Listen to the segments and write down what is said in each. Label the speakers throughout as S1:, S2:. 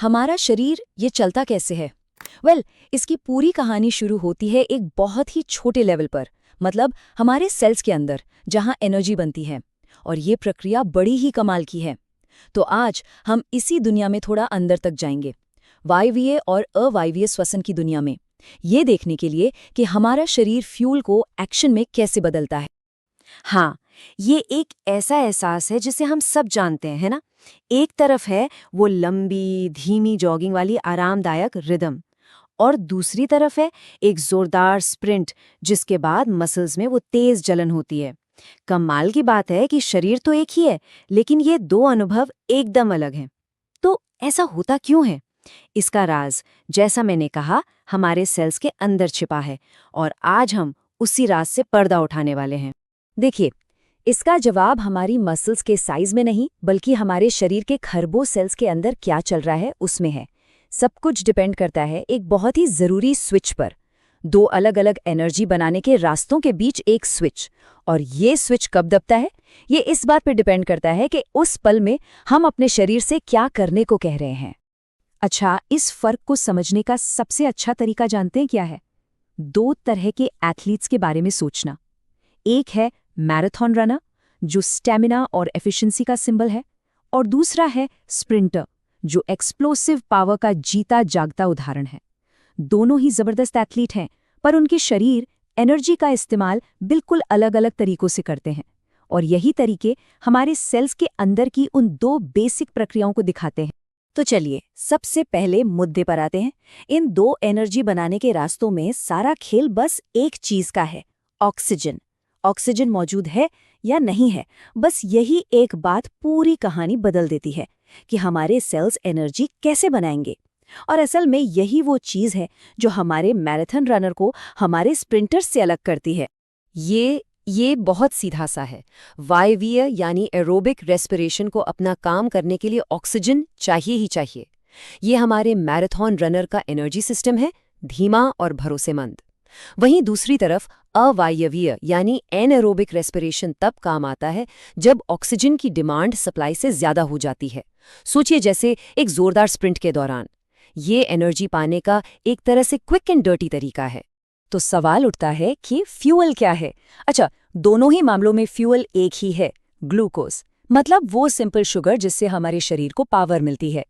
S1: हमारा शरीर ये चलता कैसे है? इसकी पूरी कहानी शुरू होती है एक बहुत ही छोटे लेवल पर, मतलब हमारे सेल्स के अंदर, जहां एनर्जी बनती है। और ये प्रक्रिया बड़ी ही कमाल की है। तो आज हम इसी दुनिया में थोड़ा अंदर तक जाएंगे, वायवीय और अवायवीय श्वसन की दुनिया में, ये देखने के लिए कि हमारा शरीर फ्यूल को एक्शन में कैसे बदलता है।
S2: हाँ, ये एक ऐसा एहसास है जिसे हम सब जानते हैं, है ना? एक तरफ है वो लंबी, धीमी जॉगिंग वाली आरामदायक रिदम, और दूसरी तरफ है एक जोरदार स्प्रिंट जिसके बाद मसल्स में वो तेज जलन होती है। कमाल की बात है कि शरीर तो एक ही है, लेकिन ये दो अनुभव एकदम अलग हैं। तो ऐसा होता क्यों है? इसका राज, जैसा मैंने कहा, हमारे सेल्स के अंदर छिपा है, और आज हम उसी राज से पर्दा उठाने वाले हैं।
S1: देखिए, इसका जवाब हमारी मसल्स के साइज में नहीं, बल्कि हमारे शरीर के खरबों सेल्स के अंदर क्या चल रहा है उसमें है। सब कुछ डिपेंड करता है एक बहुत ही जरूरी स्विच पर। दो अलग अलग एनर्जी बनाने के रास्तों के बीच एक स्विच, और ये स्विच कब दबता है, ये इस बात पर डिपेंड करता है कि उस पल में हम अपने शरीर से क्या करने को कह रहे हैं। अच्छा, इस फर्क को समझने का सबसे अच्छा तरीका जानते हैं क्या है? दो तरह के एथलीट्स के बारे में सोचना। एक है मैराथन रनर, जो स्टेमिना और एफिशिएंसी का सिंबल है, और दूसरा है स्प्रिंटर, जो एक्सप्लोसिव पावर का जीता जागता उदाहरण है। दोनों ही जबरदस्त एथलीट हैं, पर उनके शरीर एनर्जी का इस्तेमाल बिल्कुल अलग अलग तरीकों से करते हैं, और यही तरीके हमारे सेल्स के अंदर की उन दो बेसिक प्रक्रियाओं को दिखाते हैं। तो चलिए सबसे पहले मुद्दे पर आते हैं। इन दो एनर्जी बनाने के रास्तों में सारा खेल बस एक चीज का है, ऑक्सीजन। ऑक्सीजन मौजूद है या नहीं है, बस यही एक बात पूरी कहानी बदल देती है कि हमारे सेल्स एनर्जी कैसे बनाएंगे। और असल में यही वो चीज है जो हमारे मैराथन रनर को हमारे स्प्रिंटर्स से अलग करती है।
S2: ये बहुत सीधा सा है। वायवीय यानी एरोबिक रेस्पिरेशन को अपना काम करने के लिए ऑक्सीजन चाहिए ही चाहिए। ये हमारे मैराथन रनर का एनर्जी सिस्टम है, धीमा और भरोसेमंद। वहीं दूसरी तरफ अवायवीय यानी एनएरोबिक रेस्पिरेशन तब काम आता है जब ऑक्सीजन की डिमांड सप्लाई से ज्यादा हो जाती है। सोचिए जैसे एक जोरदार स्प्रिंट के दौरान। ये एनर्जी पाने का एक तरह से क्विक एंड डर्टी तरीका है।
S1: तो सवाल उठता है कि फ्यूल क्या है? अच्छा, दोनों ही मामलों में फ्यूल एक ही है, ग्लूकोज, मतलब वो सिंपल शुगर जिससे हमारे शरीर को पावर मिलती है।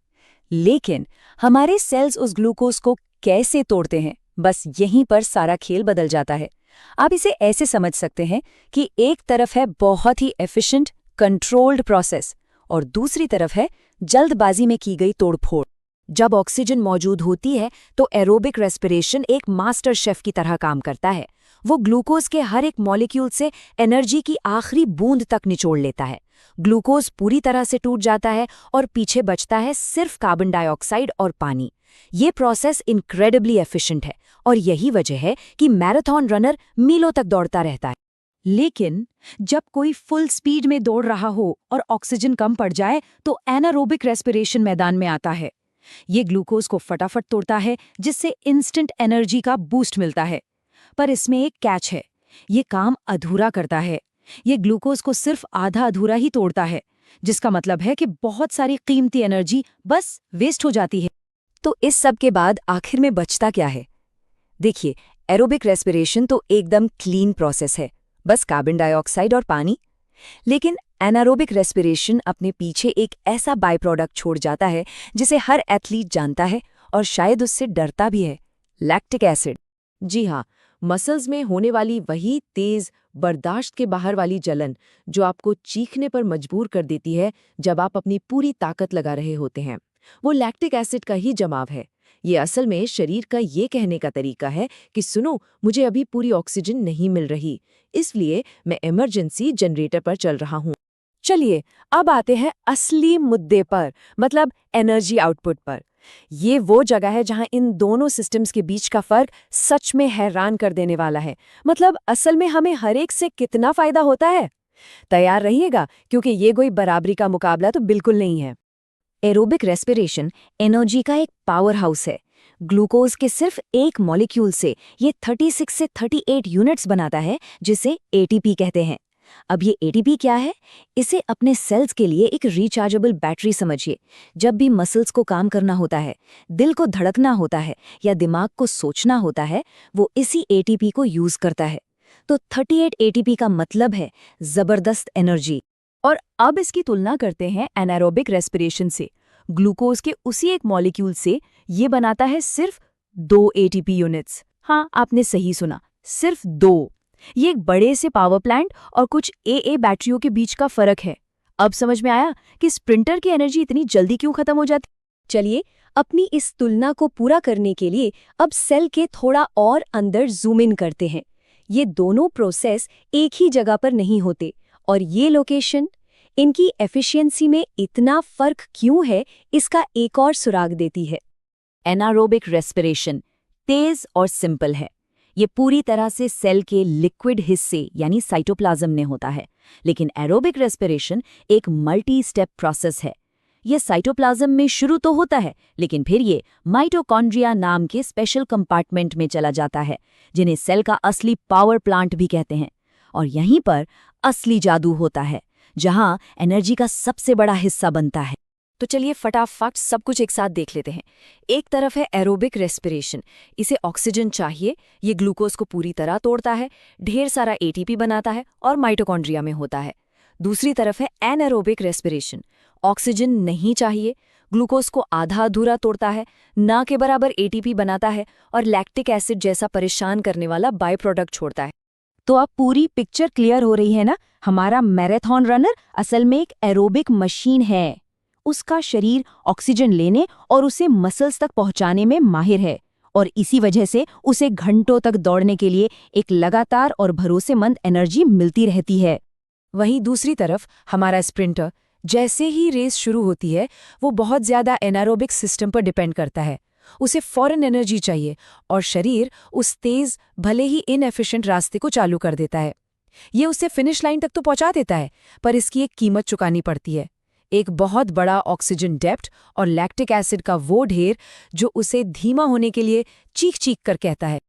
S1: लेकिन हमारे सेल्स उस ग्लूकोज को कैसे तोड़ते हैं, बस यहीं पर सारा खेल बदल जाता है। आप इसे ऐसे समझ सकते हैं कि एक तरफ है बहुत ही एफिशिएंट, कंट्रोल्ड प्रोसेस, और दूसरी तरफ है जल्दबाजी में की गई तोड़फोड़। जब ऑक्सीजन मौजूद होती है तो एरोबिक रेस्पिरेशन एक मास्टर शेफ की तरह काम करता है। वो ग्लूकोज के हर एक मॉलिक्यूल से एनर्जी की आखिरी बूंद तक निचोड़ लेता है। ग्लूकोज पूरी तरह से टूट जाता है और पीछे बचता है सिर्फ कार्बन डाइऑक्साइड और पानी। ये प्रोसेस इनक्रेडिबली एफिशिएंट है, और यही वजह है कि मैराथन रनर मीलों तक दौड़ता रहता है। लेकिन जब कोई फुल स्पीड में दौड़ रहा हो और ऑक्सीजन कम पड़ जाए तो एनारोबिक रेस्पिरेशन मैदान में आता है। ये ग्लूकोज को फटाफट तोड़ता है, जिससे इंस्टेंट एनर्जी का बूस्ट मिलता है। पर इसमें एक कैच है, ये काम अधूरा करता है। ये ग्लूकोज को सिर्फ आधा अधूरा ही तोड़ता है, जिसका मतलब है कि बहुत सारी कीमती एनर्जी बस वेस्ट हो जाती है।
S2: तो इस सब के बाद आखिर में बचता क्या है? देखिए, एरोबिक रेस्पिरेशन तो एकदम क्लीन प्रोसेस है, बस कार्बन डाइऑक्साइड और पानी। लेकिन एनारोबिक रेस्पिरेशन अपने पीछे एक ऐसा बाय प्रोडक्ट छोड़ जाता है जिसे हर एथलीट जानता है और शायद उससे डरता भी है, लैक्टिक एसिड। जी हाँ, मसल्स में होने वाली वही तेज, बर्दाश्त के बाहर वाली जलन जो आपको चीखने पर मजबूर कर देती है जब आप अपनी पूरी ताकत लगा रहे होते हैं, वो लैक्टिक एसिड का ही जमाव है। ये असल में शरीर का ये कहने का तरीका है कि सुनो, मुझे अभी पूरी ऑक्सीजन नहीं मिल रही, इसलिए मैं इमरजेंसी जनरेटर पर चल रहा हूँ। चलिए अब आते हैं असली मुद्दे पर, मतलब एनर्जी आउटपुट पर। ये वो जगह है जहां इन दोनों सिस्टम्स के बीच का फर्क सच में हैरान कर देने वाला है। मतलब असल में हमें हर एक से कितना फायदा होता है। तैयार रहिएगा, क्योंकि ये कोई बराबरी का मुकाबला तो बिल्कुल नहीं है। एरोबिक रेस्पिरेशन एनर्जी का एक पावर हाउस है। ग्लूकोज के सिर्फ एक मॉलिक्यूल से ये 36 से 38 यूनिट्स बनाता है, जिसे एटीपी कहते हैं।
S1: अब ये एटीपी क्या है? इसे अपने सेल्स के लिए एक रिचार्जेबल बैटरी समझिए। जब भी मसल्स को काम करना होता है, दिल को धड़कना होता है या दिमाग को सोचना होता है, वो इसी एटीपी को यूज करता है। तो 38 एटीपी का मतलब है जबरदस्त एनर्जी।
S2: और अब इसकी तुलना करते हैं एनारोबिक रेस्पिरेशन से। ग्लूकोज के उसी एक मॉलिक्यूल से ये बनाता है सिर्फ 2 एटीपी यूनिट्स। हाँ, आपने सही सुना, सिर्फ 2। ये एक बड़े से पावर प्लांट और कुछ AA बैटरियों के बीच का फर्क है। अब समझ में आया कि स्प्रिंटर की एनर्जी इतनी जल्दी क्यों खत्म हो जाती।
S1: चलिए, अपनी इस तुलना को पूरा करने के लिए अब सेल के थोड़ा और अंदर जूम इन करते हैं। ये दोनों प्रोसेस एक ही जगह पर नहीं होते, और ये लोकेशन, इनकी एफिशिएंसी में इतना फर्क क्यों है, इसका एक और सुराग देती है।
S2: एनारोबिक रेस्पिरेशन तेज और सिंपल है। ये पूरी तरह से सेल के लिक्विड हिस्से यानी साइटोप्लाज्म में होता है। लेकिन एरोबिक रेस्पिरेशन एक मल्टी स्टेप प्रोसेस है। ये साइटोप्लाज्म में शुरू तो होता है, लेकिन फिर ये माइटोकॉन्ड्रिया नाम के स्पेशल कंपार्टमेंट में चला जाता है, जिन्हें सेल का असली पावर प्लांट भी कहते हैं। और यहीं पर असली जादू होता है, जहां एनर्जी का सबसे बड़ा हिस्सा बनता है। तो चलिए फटाफट सब कुछ एक साथ देख लेते हैं। एक तरफ है एरोबिक रेस्पिरेशन, इसे ऑक्सीजन चाहिए, ये ग्लूकोज को पूरी तरह तोड़ता है, ढेर सारा एटीपी बनाता है और माइटोकॉन्ड्रिया में होता है। दूसरी तरफ है एनारोबिक रेस्पिरेशन, ऑक्सीजन नहीं चाहिए, ग्लूकोज को आधा अधूरा तोड़ता है, ना के बराबर एटीपी बनाता है और लैक्टिक एसिड जैसा परेशान करने वाला बाय प्रोडक्ट छोड़ता है।
S1: तो अब पूरी पिक्चर क्लियर हो रही है ना? हमारा मैराथन रनर असल में एक एरोबिक मशीन है। उसका शरीर ऑक्सीजन लेने और उसे मसल्स तक पहुंचाने में माहिर है, और इसी वजह से उसे घंटों तक दौड़ने के लिए एक लगातार और भरोसेमंद एनर्जी मिलती रहती है।
S2: वहीं दूसरी तरफ हमारा स्प्रिंटर, जैसे ही रेस शुरू होती है, वो बहुत ज्यादा एनारोबिक सिस्टम पर डिपेंड करता है। उसे फौरन एनर्जी चाहिए और शरीर उस तेज भले ही इनएफिशिएंट रास्ते को चालू कर देता है। ये उसे फिनिश लाइन तक तो पहुंचा देता है, पर इसकी एक कीमत चुकानी पड़ती है। एक बहुत बड़ा ऑक्सीजन डेप्ट और लैक्टिक एसिड का वो ढेर जो उसे धीमा होने के लिए चीख चीख कर कहता है।